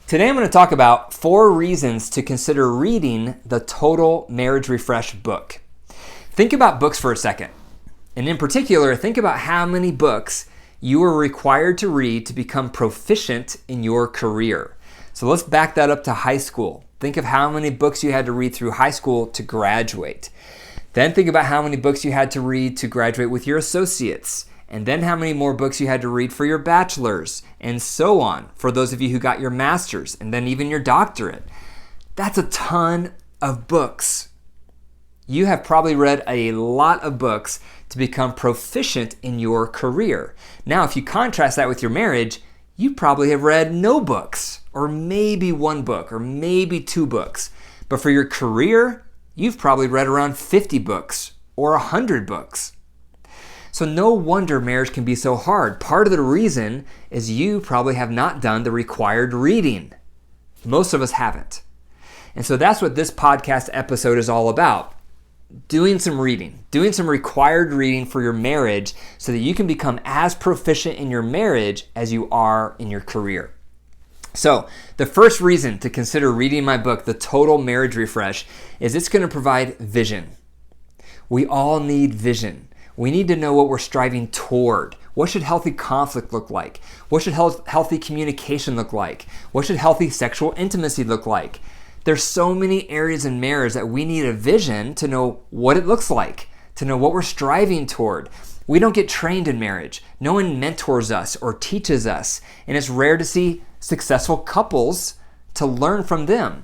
Today I'm going to talk about 4 reasons to consider reading the Total Marriage Refresh book. Think about books for a second. And in particular, think about how many books you are required to read to become proficient in your career. So let's back that up to high school. Think of how many books you had to read through high school to graduate. Then think about how many books you had to read to graduate with your associates. And then how many more books you had to read for your bachelor's, and so on, for those of you who got your master's, and then even your doctorate. That's a ton of books. You have probably read a lot of books to become proficient in your career. Now, if you contrast that with your marriage, you probably have read no books, or maybe 1 book, or maybe 2 books. But for your career, you've probably read around 50 books, or 100 books. So no wonder marriage can be so hard. Part of the reason is you probably have not done the required reading. Most of us haven't. And so that's what this podcast episode is all about. Doing some reading, doing some required reading for your marriage so that you can become as proficient in your marriage as you are in your career. So the first reason to consider reading my book, The Total Marriage Refresh, is it's going to provide vision. We all need vision. We need to know what we're striving toward. What should healthy conflict look like? What should healthy communication look like? What should healthy sexual intimacy look like? There's so many areas in marriage that we need a vision to know what it looks like, to know what we're striving toward. We don't get trained in marriage. No one mentors us or teaches us. And it's rare to see successful couples to learn from them.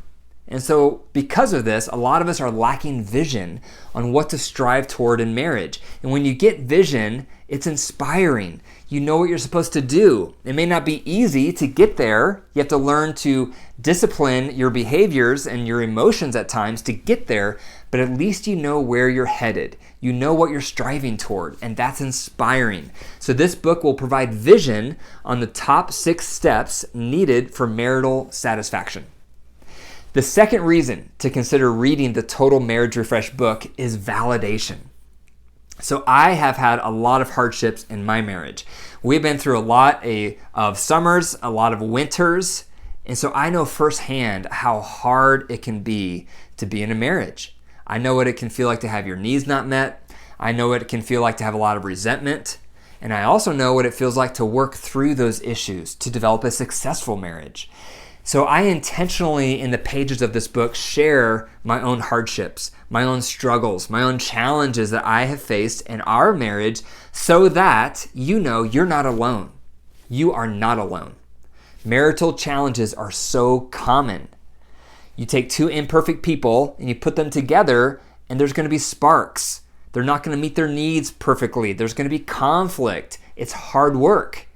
And so because of this, a lot of us are lacking vision on what to strive toward in marriage. And when you get vision, it's inspiring. You know what you're supposed to do. It may not be easy to get there. You have to learn to discipline your behaviors and your emotions at times to get there, but at least you know where you're headed. You know what you're striving toward, and that's inspiring. So this book will provide vision on the top 6 steps needed for marital satisfaction. The second reason to consider reading the Total Marriage Refresh book is validation. So I have had a lot of hardships in my marriage. We've been through a lot of summers, a lot of winters, and so I know firsthand how hard it can be to be in a marriage. I know what it can feel like to have your needs not met. I know what it can feel like to have a lot of resentment. And I also know what it feels like to work through those issues to develop a successful marriage. So I intentionally, in the pages of this book, share my own hardships, my own struggles, my own challenges that I have faced in our marriage so that you know you're not alone. You are not alone. Marital challenges are so common. You take 2 imperfect people and you put them together and there's going to be sparks. They're not going to meet their needs perfectly. There's going to be conflict. It's hard work.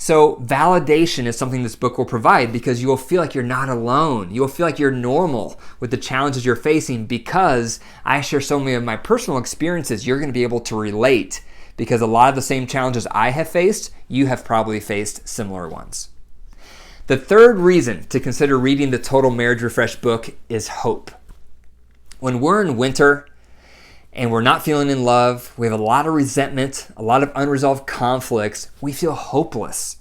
So validation is something this book will provide because you will feel like you're not alone. You will feel like you're normal with the challenges you're facing because I share so many of my personal experiences. You're going to be able to relate because a lot of the same challenges I have faced, you have probably faced similar ones. The third reason to consider reading the Total Marriage Refresh book is hope. When we're in winter and we're not feeling in love, we have a lot of resentment, a lot of unresolved conflicts, we feel hopeless.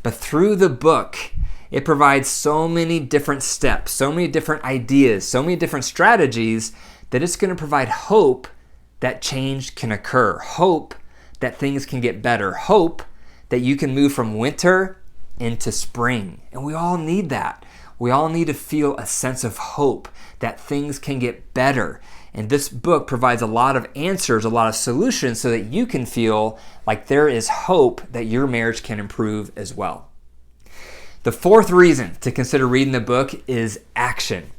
But through the book, it provides so many different steps, so many different ideas, so many different strategies that it's going to provide hope that change can occur, hope that things can get better, hope that you can move from winter into spring. And we all need that. We all need to feel a sense of hope that things can get better. And this book provides a lot of answers, a lot of solutions so that you can feel like there is hope that your marriage can improve as well. The fourth reason to consider reading the book is action.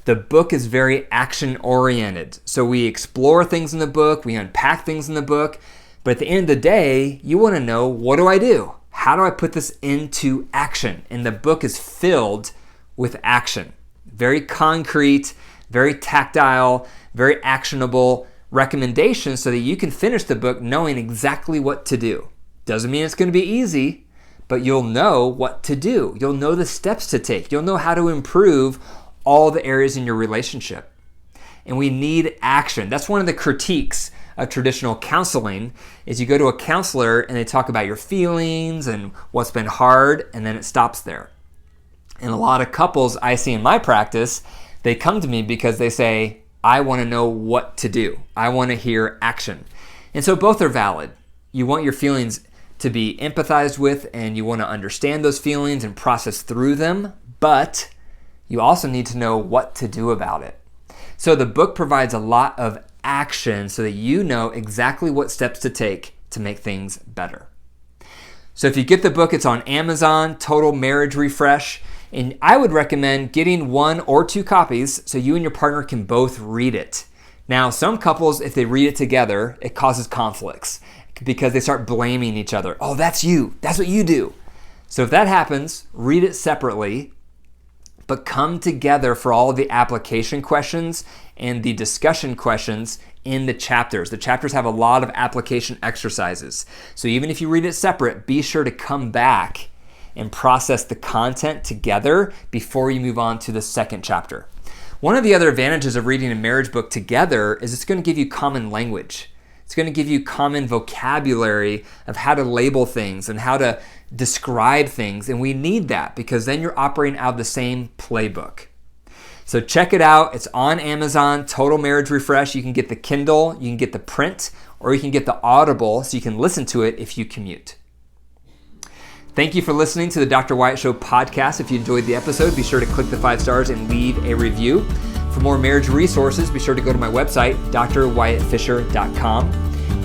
The book is very action-oriented. So we explore things in the book, we unpack things in the book, but at the end of the day, you want to know, what do I do? How do I put this into action? And the book is filled with action. Very concrete, very tactile, very actionable recommendations so that you can finish the book knowing exactly what to do. Doesn't mean it's going to be easy, but you'll know what to do. You'll know the steps to take. You'll know how to improve all the areas in your relationship. And we need action. That's one of the critiques of traditional counseling is you go to a counselor and they talk about your feelings and what's been hard, and then it stops there. And a lot of couples I see in my practice, they come to me because they say, I want to know what to do. I want to hear action. And so both are valid. You want your feelings to be empathized with, and you want to understand those feelings and process through them, but you also need to know what to do about it. So the book provides a lot of action so that you know exactly what steps to take to make things better. So if you get the book, it's on Amazon, Total Marriage Refresh. And I would recommend getting 1 or 2 copies so you and your partner can both read it. Now, some couples, if they read it together, it causes conflicts because they start blaming each other. Oh, that's you. That's what you do. So if that happens, read it separately, but come together for all of the application questions and the discussion questions in the chapters. The chapters have a lot of application exercises. So even if you read it separate, be sure to come back and process the content together before you move on to the second chapter. One of the other advantages of reading a marriage book together is it's going to give you common language. It's going to give you common vocabulary of how to label things and how to describe things. And we need that because then you're operating out of the same playbook. So check it out. It's on Amazon, Total Marriage Refresh. You can get the Kindle, you can get the print, or you can get the Audible so you can listen to it if you commute. Thank you for listening to the Dr. Wyatt Show podcast. If you enjoyed the episode, be sure to click the 5 stars and leave a review. For more marriage resources, be sure to go to my website, drwyattfisher.com.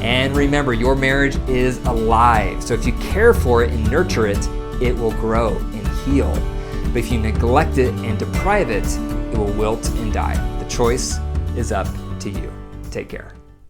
And remember, your marriage is alive. So if you care for it and nurture it, it will grow and heal. But if you neglect it and deprive it, it will wilt and die. The choice is up to you. Take care.